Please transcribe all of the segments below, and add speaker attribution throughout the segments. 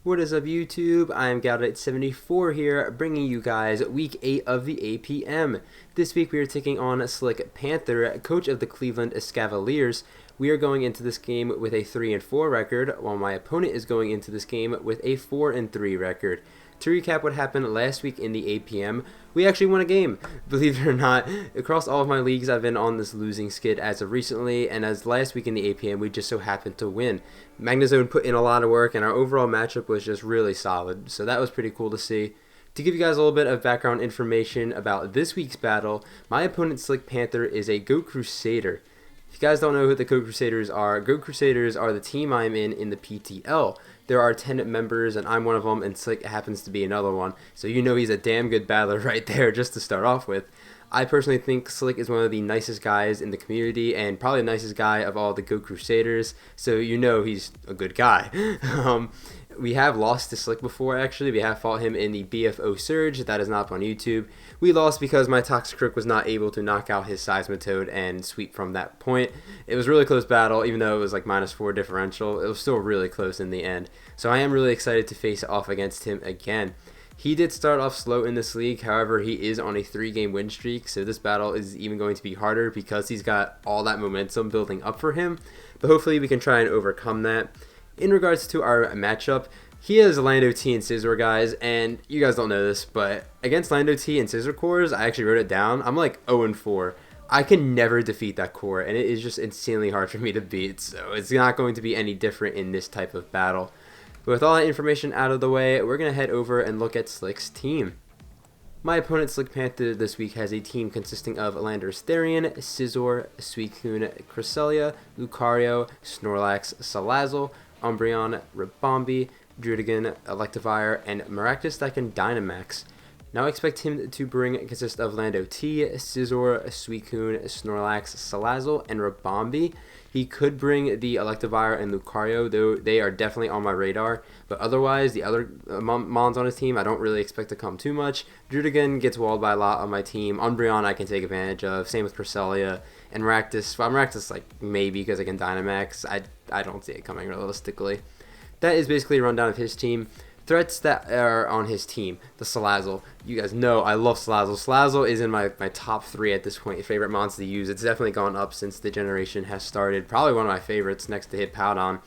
Speaker 1: What is up, YouTube? I am Galdite74 here, bringing you guys Week 8 of the APM. This week we are taking on Slick Panther, coach of the Cleveland Escavaliers. We are going into this game with a 3-4 record, while my opponent is going into this game with a 4-3 record. To recap what happened last week in the APM, we actually won a game. Believe it or not, across all of my leagues I've been on this losing skid as of recently, and as last week in the APM we just so happened to win. Magnazone put in a lot of work and our overall matchup was just really solid, so that was pretty cool to see. To give you guys a little bit of background information about this week's battle, my opponent Slick Panther is a Goat Crusader. If you guys don't know who the Goat Crusaders are the team I'm in the PTL. There are 10 members and I'm one of them, and Slick happens to be another one, so you know he's a damn good battler right there just to start off with. I personally think Slick is one of the nicest guys in the community and probably the nicest guy of all the Goat Crusaders, so you know he's a good guy. We have lost to Slick before, actually. We have fought him in the BFO Surge. That is not up on YouTube. We lost because my Toxicroak was not able to knock out his Seismitoad and sweep from that point. It was a really close battle, even though it was like -4 differential. It was still really close in the end. So I am really excited to face off against him again. He did start off slow in this league, however, he is on a 3-game win streak, so this battle is even going to be harder because he's got all that momentum building up for him. But hopefully we can try and overcome that. In regards to our matchup, he has Lando T and Scizor, guys, and you guys don't know this, but against Lando T and Scizor cores, I actually wrote it down, I'm like 0-4. I can never defeat that core, and it is just insanely hard for me to beat, so it's not going to be any different in this type of battle. But with all that information out of the way, we're going to head over and look at Slick's team. My opponent Slick Panther this week has a team consisting of Landorus Therian, Scizor, Suicune, Cresselia, Lucario, Snorlax, Salazzle, Umbreon, Ribombee, Druddigon, Electivire, and Maractus that can Dynamax. Now I expect him to consist of Lando T, Scizor, Suicune, Snorlax, Salazzle, and Ribombee. He could bring the Electivire and Lucario, though they are definitely on my radar. But otherwise, the other mons on his team, I don't really expect to come too much. Druddigon gets walled by a lot on my team. Umbreon I can take advantage of. Same with Cresselia. And Maractus, well, Maractus like maybe because I can Dynamax. I don't see it coming realistically. That is basically a rundown of his team. Threats that are on his team. The Salazzle. You guys know I love Salazzle. Salazzle is in my top 3 at this point, favorite mons to use. It's definitely gone up since the generation has started. Probably one of my favorites next to Hippowdon.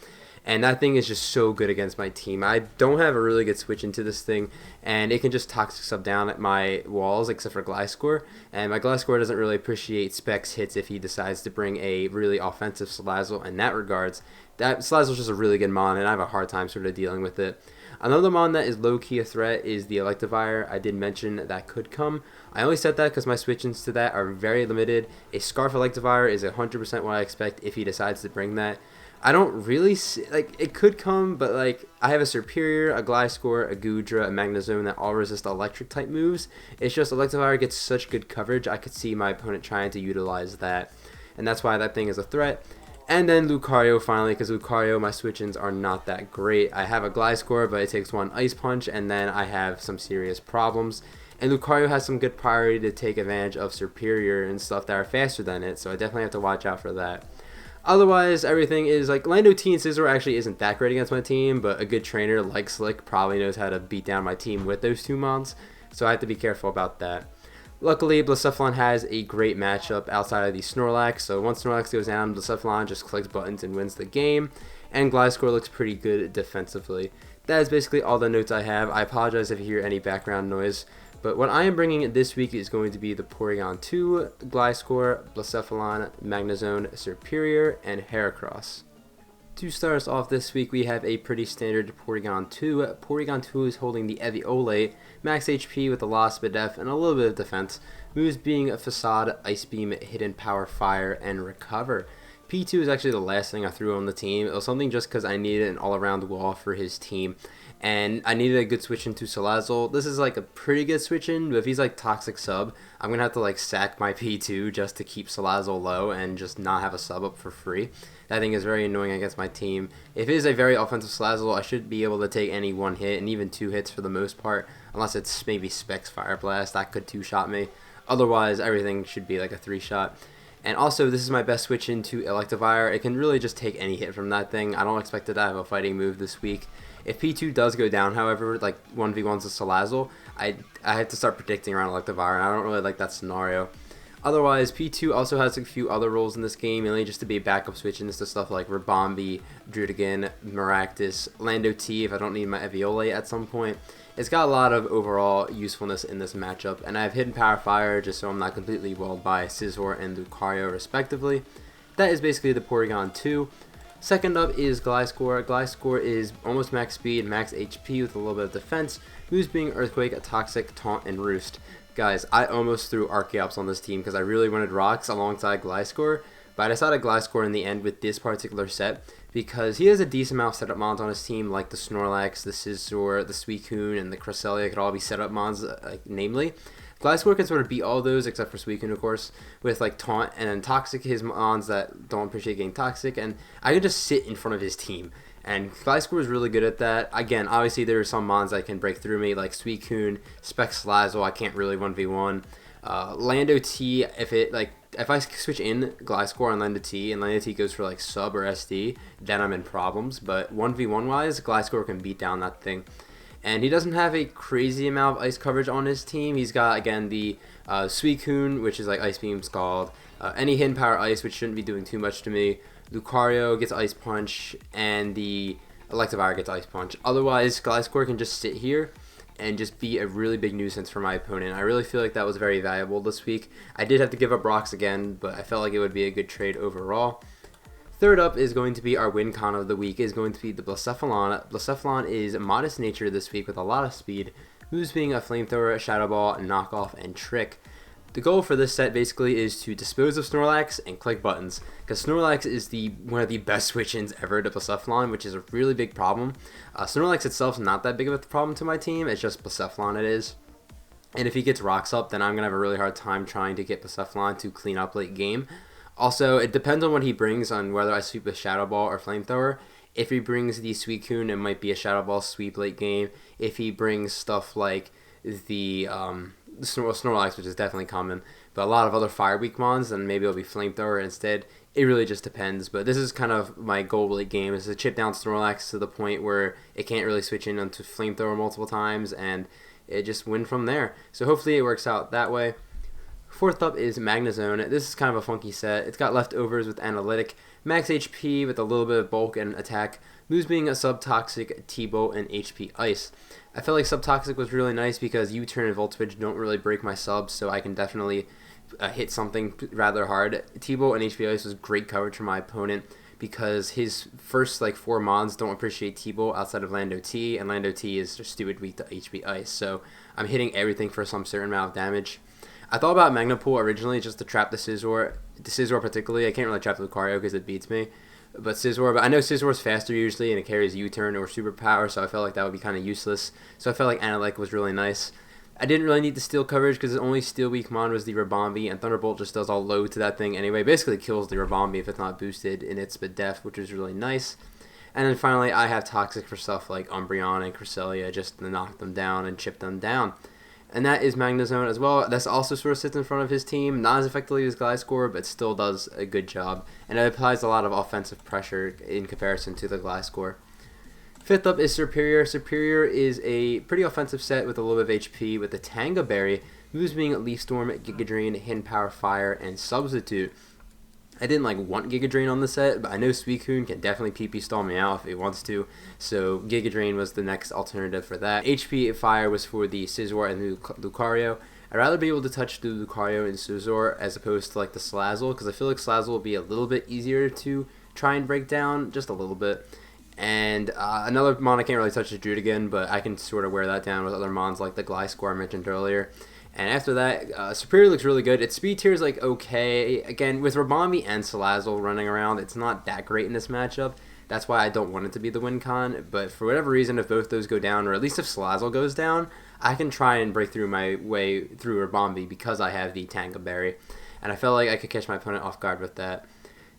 Speaker 1: And that thing is just so good against my team. I don't have a really good switch into this thing, and it can just Toxic Sub down at my walls, except for Gliscor. And my Gliscor doesn't really appreciate Specs hits if he decides to bring a really offensive Salazzle in that regards. That Salazzle's just a really good mon, and I have a hard time sort of dealing with it. Another mon that is low-key a threat is the Electivire. I did mention that could come. I only said that because my switch-ins to that are very limited. A Scarf Electivire is 100% what I expect if he decides to bring that. I don't really see, like, it could come, but like I have a Serperior, a Gliscor, a Goodra, a Magnazone that all resist electric type moves. It's just Electivire gets such good coverage, I could see my opponent trying to utilize that. And that's why that thing is a threat. And then Lucario finally, because Lucario, my switch-ins are not that great. I have a Gliscor, but it takes one Ice Punch, and then I have some serious problems. And Lucario has some good priority to take advantage of Serperior and stuff that are faster than it, so I definitely have to watch out for that. Otherwise, everything is like Lando T and Scizor actually isn't that great against my team, but a good trainer like Slick probably knows how to beat down my team with those 2 mons, so I have to be careful about that. Luckily, Blacephalon has a great matchup outside of the Snorlax, so once Snorlax goes down, Blacephalon just clicks buttons and wins the game, and Gliscor looks pretty good defensively. That is basically all the notes I have. I apologize if you hear any background noise, but what I am bringing this week is going to be the Porygon 2, Gliscor, Blacephalon, Magnazone, Serperior, and Heracross. To start us off this week, we have a pretty standard Porygon 2. Porygon 2 is holding the Eviolite, max HP with a loss of def and a little bit of defense. Moves being Facade, Ice Beam, Hidden Power, Fire, and Recover. P2 is actually the last thing I threw on the team. It was something just because I needed an all-around wall for his team. And I needed a good switch into Salazzle. This is like a pretty good switch in, but if he's like Toxic Sub, I'm going to have to like sack my P2 just to keep Salazzle low and just not have a sub up for free. That thing is very annoying against my team. If it is a very offensive Salazzle, I should be able to take any 1 hit and even 2 hits for the most part. Unless it's maybe Specs Fire Blast, that could 2-shot me. Otherwise, everything should be like a 3-shot. And also, this is my best switch into Electivire. It can really just take any hit from that thing. I don't expect it to have a fighting move this week. If P2 does go down, however, like 1v1's a Salazzle, I have to start predicting around Electivire, and I don't really like that scenario. Otherwise, P2 also has a few other roles in this game, mainly just to be a backup switch into stuff like Rabombi, Drudigan, Maractus, Lando T if I don't need my Eviole at some point. It's got a lot of overall usefulness in this matchup, and I have hidden Power Fire just so I'm not completely walled by Scizor and Lucario respectively. That is basically the Porygon 2. Second up is Gliscor. Gliscor is almost max speed, max HP with a little bit of defense, who's being Earthquake, Toxic, Taunt, and Roost. Guys, I almost threw Archeops on this team because I really wanted Rocks alongside Gliscor, but I decided Gliscor in the end with this particular set because he has a decent amount of setup mons on his team, like the Snorlax, the Scizor, the Suicune, and the Cresselia could all be setup mons, namely. Gliscor can sort of beat all those except for Suicune, of course, with like Taunt and then Toxic, his mons that don't appreciate getting Toxic, and I can just sit in front of his team. And Gliscor is really good at that. Again, obviously there are some mons that can break through me, like Suicune, Salazzle, I can't really 1v1. Lando T, if I switch in Gliscor on Lando T, and Lando T goes for like sub or SD, then I'm in problems. But 1v1 wise, Gliscor can beat down that thing. And he doesn't have a crazy amount of ice coverage on his team. He's got, again, the Suicune, which is like Ice Beam Scald, any Hidden Power Ice, which shouldn't be doing too much to me. Lucario gets Ice Punch, and the Electivire gets Ice Punch. Otherwise, Gliscor can just sit here and just be a really big nuisance for my opponent. I really feel like that was very valuable this week. I did have to give up Rocks again, but I felt like it would be a good trade overall. Third up is going to be our win con of the week, is going to be the Blacephalon. Blacephalon is modest nature this week with a lot of speed, who's being a Flamethrower, Shadow Ball, Knockoff, and Trick. The goal for this set basically is to dispose of Snorlax and click buttons, because Snorlax is one of the best switch-ins ever to Blacephalon, which is a really big problem. Snorlax itself is not that big of a problem to my team, it's just Blacephalon it is. And if he gets Rocks up, then I'm going to have a really hard time trying to get Blacephalon to clean up late game. Also, it depends on what he brings on whether I sweep with Shadow Ball or Flamethrower. If he brings the Suicune, it might be a Shadow Ball sweep late game. If he brings stuff like the Snorlax, which is definitely common, but a lot of other Fire Weak mons, then maybe it'll be Flamethrower instead. It really just depends, but this is kind of my goal late game, is to chip down Snorlax to the point where it can't really switch in onto Flamethrower multiple times, and it just win from there. So hopefully it works out that way. Fourth up is Magnezone. This is kind of a funky set. It's got leftovers with Analytic, max HP with a little bit of bulk and attack, moves being a Subtoxic, T-Bolt, and HP Ice. I felt like Subtoxic was really nice because U-Turn and Voltage don't really break my subs, so I can definitely hit something rather hard. T-Bolt and HP Ice was great coverage for my opponent because his first 4 mons don't appreciate T-Bolt outside of Lando T, and Lando T is just stupid weak to HP Ice, so I'm hitting everything for some certain amount of damage. I thought about Magnapool originally just to trap the Scizor particularly. I can't really trap the Lucario because it beats me. But I know Scizor's faster usually and it carries U-Turn or Superpower, so I felt like that would be kind of useless. So I felt like Analytic was really nice. I didn't really need the Steel coverage because the only Steel weak mon was the Rabombi, and Thunderbolt just does all load to that thing anyway. Basically kills the Rabombi if it's not boosted in its def, which is really nice. And then finally I have Toxic for stuff like Umbreon and Cresselia just to knock them down and chip them down. And that is Magnezone as well. That's also sort of sits in front of his team. Not as effectively as Gliscor, but still does a good job. And it applies a lot of offensive pressure in comparison to the Gliscor. Fifth up is Serperior. Serperior is a pretty offensive set with a little bit of HP with the Tanga Berry, moves being Leaf Storm, Giga Drain, Hidden Power Fire, and Substitute. I didn't want Giga Drain on the set, but I know Suicune can definitely PP stall me out if it wants to, so Giga Drain was the next alternative for that. HP Fire was for the Scizor and the Lucario. I'd rather be able to touch the Lucario and Scizor as opposed to the Salazzle, because I feel like Salazzle will be a little bit easier to try and break down, just a little bit. And another mon I can't really touch is Drudigan, but I can sort of wear that down with other mons like the Gliscor I mentioned earlier. And after that, Superior looks really good. Its speed tier is okay. Again, with Rabombi and Salazzle running around, it's not that great in this matchup. That's why I don't want it to be the win con. But for whatever reason, if both those go down, or at least if Salazzle goes down, I can try and break through my way through Rabombi because I have the Tanga Berry. And I felt like I could catch my opponent off guard with that.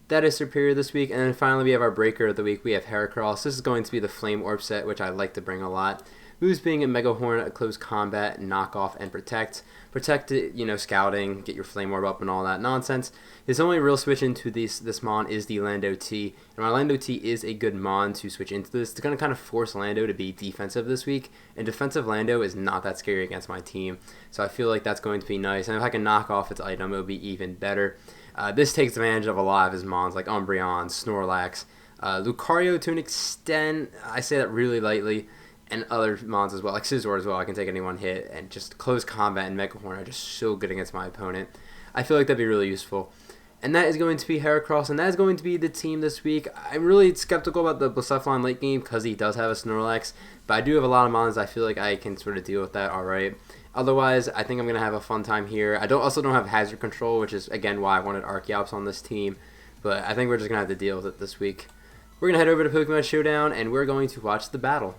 Speaker 1: That is Superior this week. And then finally, we have our Breaker of the week. We have Heracross. This is going to be the Flame Orb set, which I like to bring a lot. Moves being a Mega Horn, Close Combat, Knock Off, and Protect. Protect it, scouting, get your Flame Orb up and all that nonsense. His only real switch into this Mon is the Lando T, and my Lando T is a good Mon to switch into this. It's going to kind of force Lando to be defensive this week, and defensive Lando is not that scary against my team, so I feel like that's going to be nice, and if I can knock off its item, it would be even better. This takes advantage of a lot of his Mons, like Umbreon, Snorlax, Lucario to an extent, I say that really lightly, and other Mons as well, like Scizor as well. I can take any one hit, and just Close Combat and Mega Horn are just so good against my opponent. I feel like that'd be really useful. And that is going to be Heracross, and that is going to be the team this week. I'm really skeptical about the Blacephalon late game because he does have a Snorlax, but I do have a lot of Mons. I feel like I can sort of deal with that alright. Otherwise, I think I'm going to have a fun time here. I also don't have Hazard Control, which is, again, why I wanted Archeops on this team, but I think we're just going to have to deal with it this week. We're going to head over to Pokemon Showdown, and we're going to watch the battle.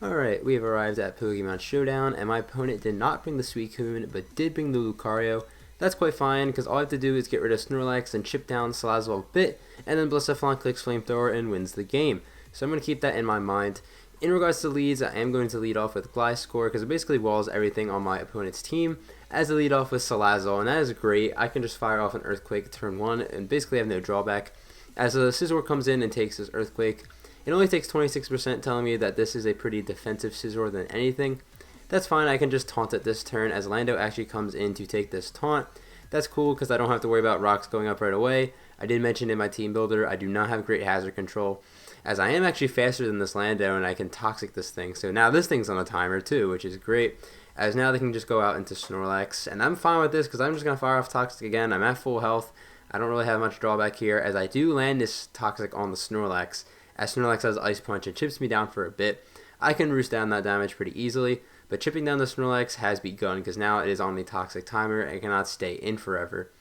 Speaker 1: Alright, we have arrived at Pokemon Showdown, and my opponent did not bring the Suicune, but did bring the Lucario. That's quite fine, because all I have to do is get rid of Snorlax and chip down Salazzle a bit, and then Blacephalon clicks Flamethrower and wins the game. So I'm going to keep that in my mind. In regards to leads, I am going to lead off with Gliscor, because it basically walls everything on my opponent's team, as I lead off with Salazzle, and that is great. I can just fire off an Earthquake turn 1, and basically have no drawback. As a Scizor comes in and takes this Earthquake, it only takes 26%, telling me that this is a pretty defensive Scizor than anything. That's fine, I can just taunt it this turn as Lando actually comes in to take this taunt. That's cool because I don't have to worry about rocks going up right away. I did mention in my team builder I do not have great hazard control, as I am actually faster than this Lando and I can Toxic this thing. So now this thing's on a timer too, which is great, as now they can just go out into Snorlax. And I'm fine with this because I'm just going to fire off Toxic again. I'm at full health. I don't really have much drawback here, as I do land this Toxic on the Snorlax. As Snorlax has Ice Punch and chips me down for a bit, I can roost down that damage pretty easily, but chipping down the Snorlax has begun because now it is on the Toxic timer and cannot stay in forever.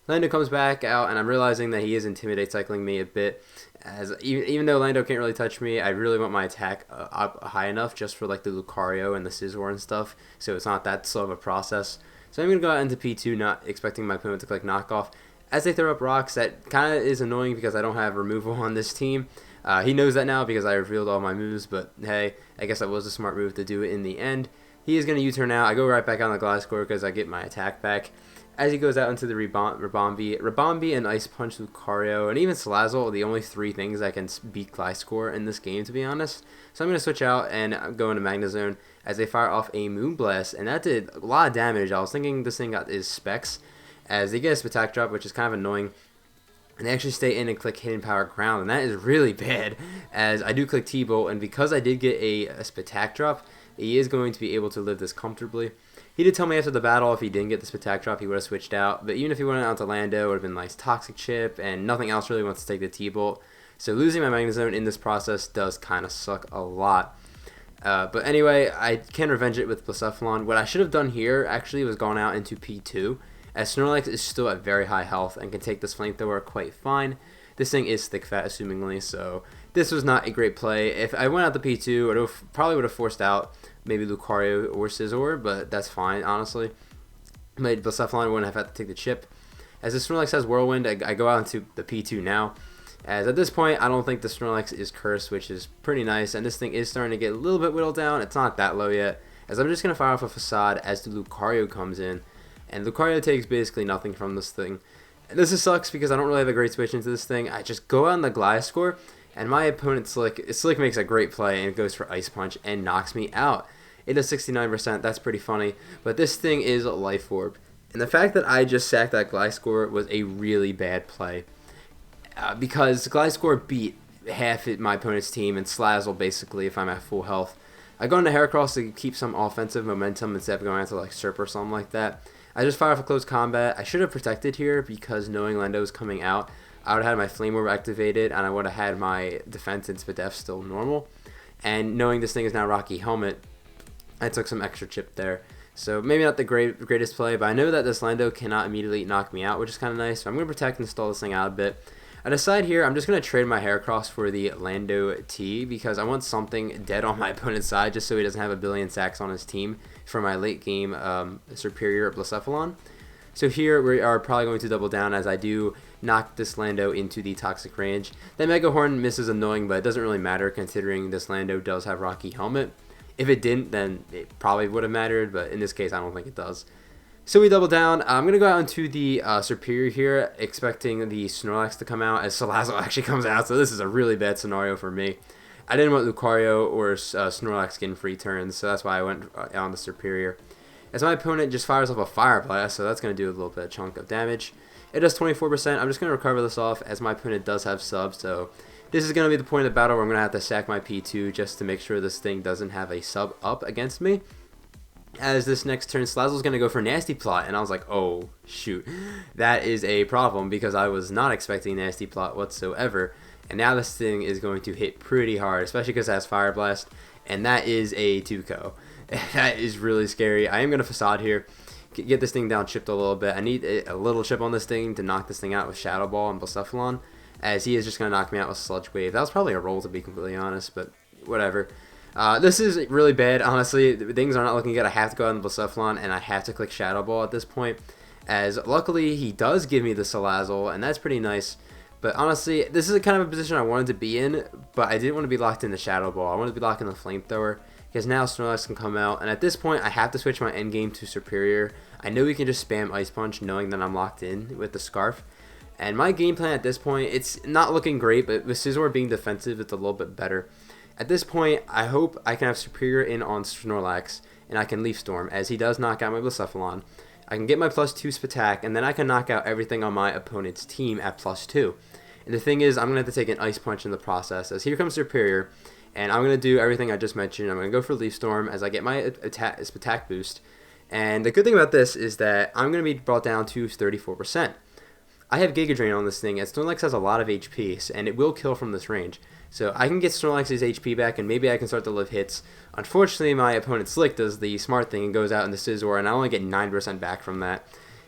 Speaker 1: Lando comes back out, and I'm realizing that he is Intimidate cycling me a bit, as even though Lando can't really touch me, I really want my attack up high enough just for like the Lucario and the Scizor and stuff, so it's not that slow of a process. So I'm going to go out into P2, not expecting my opponent to click knockoff. As they throw up rocks, that kind of is annoying because I don't have removal on this team. He knows that now because I revealed all my moves, but hey, I guess that was a smart move to do it in the end. He is going to U-turn out. I go right back on the Gliscor because I get my attack back. As he goes out into the Ribombee and Ice Punch Lucario, and even Salazzle, the only three things that can beat Gliscor in this game, to be honest. So I'm going to switch out and go into Magnezone as they fire off a Moonblast, and that did a lot of damage. I was thinking this thing got his specs, as they get a Spatak Drop, which is kind of annoying. And they actually stay in and click Hidden Power Ground, and that is really bad, as I do click T-Bolt, and because I did get a Spatak Drop, he is going to be able to live this comfortably. He did tell me after the battle if he didn't get the Spatak Drop, he would have switched out, but even if he went out to Lando, it would have been nice Toxic Chip, and nothing else really wants to take the T-Bolt. So losing my Magnezone in this process does kind of suck a lot. But anyway, I can revenge it with Blacephalon. What I should have done here, actually, was gone out into P2, as Snorlax is still at very high health and can take this Flamethrower quite fine. This thing is thick fat, assumingly, so this was not a great play. If I went out to P2, I probably would have forced out maybe Lucario or Scizor, but that's fine, honestly. My Blacephalon wouldn't have had to take the chip. As the Snorlax has Whirlwind, I go out into the P2 now. As at this point, I don't think the Snorlax is cursed, which is pretty nice, and this thing is starting to get a little bit whittled down. It's not that low yet, as I'm just going to fire off a Facade as the Lucario comes in. And Lucario takes basically nothing from this thing. And this sucks because I don't really have a great switch into this thing. I just go on the Gliscor, and my opponent Slick makes a great play and goes for Ice Punch and knocks me out. It is 69%, that's pretty funny. But this thing is a Life Orb. And the fact that I just sacked that Gliscor was a really bad play. Because Gliscor beat half my opponent's team and Salazzle basically if I'm at full health. I go into Heracross to keep some offensive momentum instead of going into like Serp or something like that. I just fire off a Close Combat. I should have protected here because knowing Lando was coming out, I would have had my Flame Orb activated and I would have had my defense and Spadef still normal. And knowing this thing is now Rocky Helmet, I took some extra chip there. So maybe not the greatest play, but I know that this Lando cannot immediately knock me out, which is kind of nice. So I'm going to protect and stall this thing out a bit. I decide here I'm just going to trade my Heracross for the Lando T because I want something dead on my opponent's side just so he doesn't have a billion sacks on his team for my late game superior Blacephalon. So here we are probably going to double down as I do knock this Lando into the toxic range. That Mega Horn miss is annoying, but it doesn't really matter considering this Lando does have Rocky Helmet. If it didn't, then it probably would have mattered, but in this case, I don't think it does. So we double down. I'm going to go out into the Superior here, expecting the Snorlax to come out as Salazzle actually comes out, so this is a really bad scenario for me. I didn't want Lucario or Snorlax skin free turns, so that's why I went on the Superior. As my opponent just fires off a Fire Blast, so that's going to do a little bit of chunk of damage. It does 24%. I'm just going to recover this off as my opponent does have sub, so this is going to be the point of the battle where I'm going to have to sack my P2 just to make sure this thing doesn't have a sub up against me. As this next turn, Salazzle's going to go for Nasty Plot, and I was like, oh, shoot. That is a problem because I was not expecting Nasty Plot whatsoever. And now this thing is going to hit pretty hard, especially because it has Fire Blast, and that is a 2-ko. That is really scary. I am going to Facade here, get this thing down chipped a little bit. I need a little chip on this thing to knock this thing out with Shadow Ball and Blacephalon, as he is just going to knock me out with Sludge Wave. That was probably a roll, to be completely honest, but whatever. This is really bad, honestly. Things are not looking good. I have to go out on Blacephalon, and I have to click Shadow Ball at this point, as luckily he does give me the Salazzle, and that's pretty nice. But honestly, this is a kind of a position I wanted to be in, but I didn't want to be locked in the Shadow Ball. I wanted to be locked in the Flamethrower, because now Snorlax can come out, and at this point, I have to switch my endgame to Superior. I know we can just spam Ice Punch, knowing that I'm locked in with the Scarf. And my game plan at this point, it's not looking great, but with Scizor being defensive, it's a little bit better. At this point, I hope I can have Superior in on Snorlax, and I can Leaf Storm, as he does knock out my Blacephalon. I can get my +2 Spatak, and then I can knock out everything on my opponent's team at +2. And the thing is, I'm going to have to take an Ice Punch in the process, as here comes Superior, and I'm going to do everything I just mentioned. I'm going to go for Leaf Storm as I get my attack boost. And the good thing about this is that I'm going to be brought down to 34%. I have Giga Drain on this thing, as Snorlax has a lot of HP, and it will kill from this range. So I can get Snorlax's HP back, and maybe I can start to live hits. Unfortunately, my opponent Slick does the smart thing and goes out in the Scizor, and I only get 9% back from that.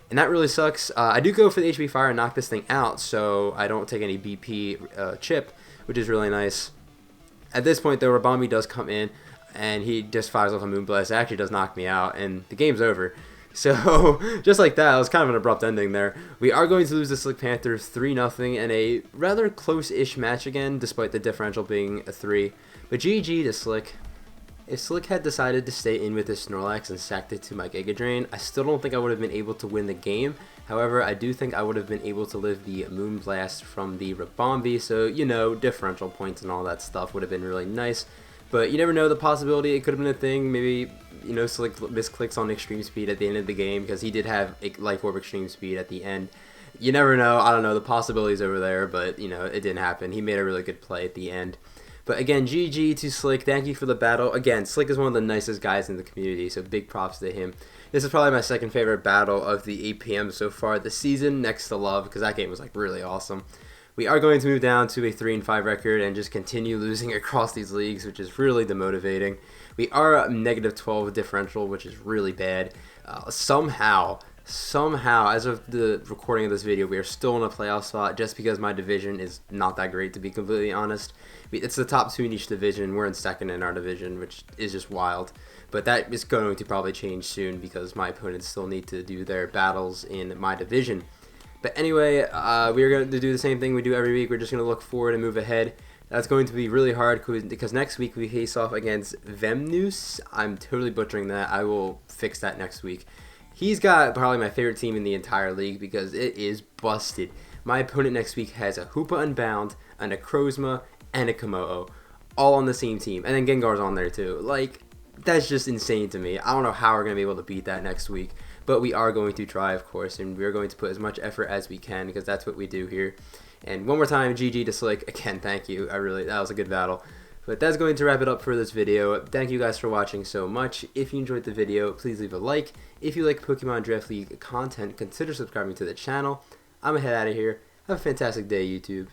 Speaker 1: And that really sucks. I do go for the HP Fire and knock this thing out, so I don't take any BP chip, which is really nice. At this point, though, Rabambi does come in, and he just fires off a Moonblast. It actually does knock me out, and the game's over. So, just like that, it was kind of an abrupt ending there. We are going to lose the Slick Panther 3-0 in a rather close-ish match again, despite the differential being a 3. But GG to Slick. If Slick had decided to stay in with his Snorlax and sacked it to my Giga Drain, I still don't think I would have been able to win the game. However, I do think I would have been able to live the Moonblast from the Rabambi, so, you know, differential points and all that stuff would have been really nice. But you never know, the possibility, it could have been a thing. Maybe, you know, Slick misclicks on Extreme Speed at the end of the game, because he did have a Life Orb Extreme Speed at the end. You never know, I don't know, the possibilities over there, but, you know, it didn't happen. He made a really good play at the end. But again, GG to Slick. Thank you for the battle. Again, Slick is one of the nicest guys in the community, so big props to him. This is probably my second favorite battle of the APM so far this season, next to Love, because that game was like really awesome. We are going to move down to a 3-5 record and just continue losing across these leagues, which is really demotivating. We are a -12 differential, which is really bad. Somehow, as of the recording of this video, we are still in a playoff spot just because my division is not that great, to be completely honest. It's the top 2 in each division. We're in second in our division, which is just wild. But that is going to probably change soon because my opponents still need to do their battles in my division. But anyway, we are going to do the same thing we do every week. We're just going to look forward and move ahead. That's going to be really hard because next week we face off against Vemnoose. I'm totally butchering that. I will fix that next week. He's got probably my favorite team in the entire league because it is busted. My opponent next week has a Hoopa Unbound, a Necrozma, and a Komodo, all on the same team. And then Gengar's on there too. Like, that's just insane to me. I don't know how we're going to be able to beat that next week. But we are going to try, of course, and we're going to put as much effort as we can because that's what we do here. And one more time, GG to Slick. Again, thank you. That was a good battle. But that's going to wrap it up for this video. Thank you guys for watching so much. If you enjoyed the video, please leave a like. If you like Pokemon Draft League content, consider subscribing to the channel. I'm going to head out of here. Have a fantastic day, YouTube.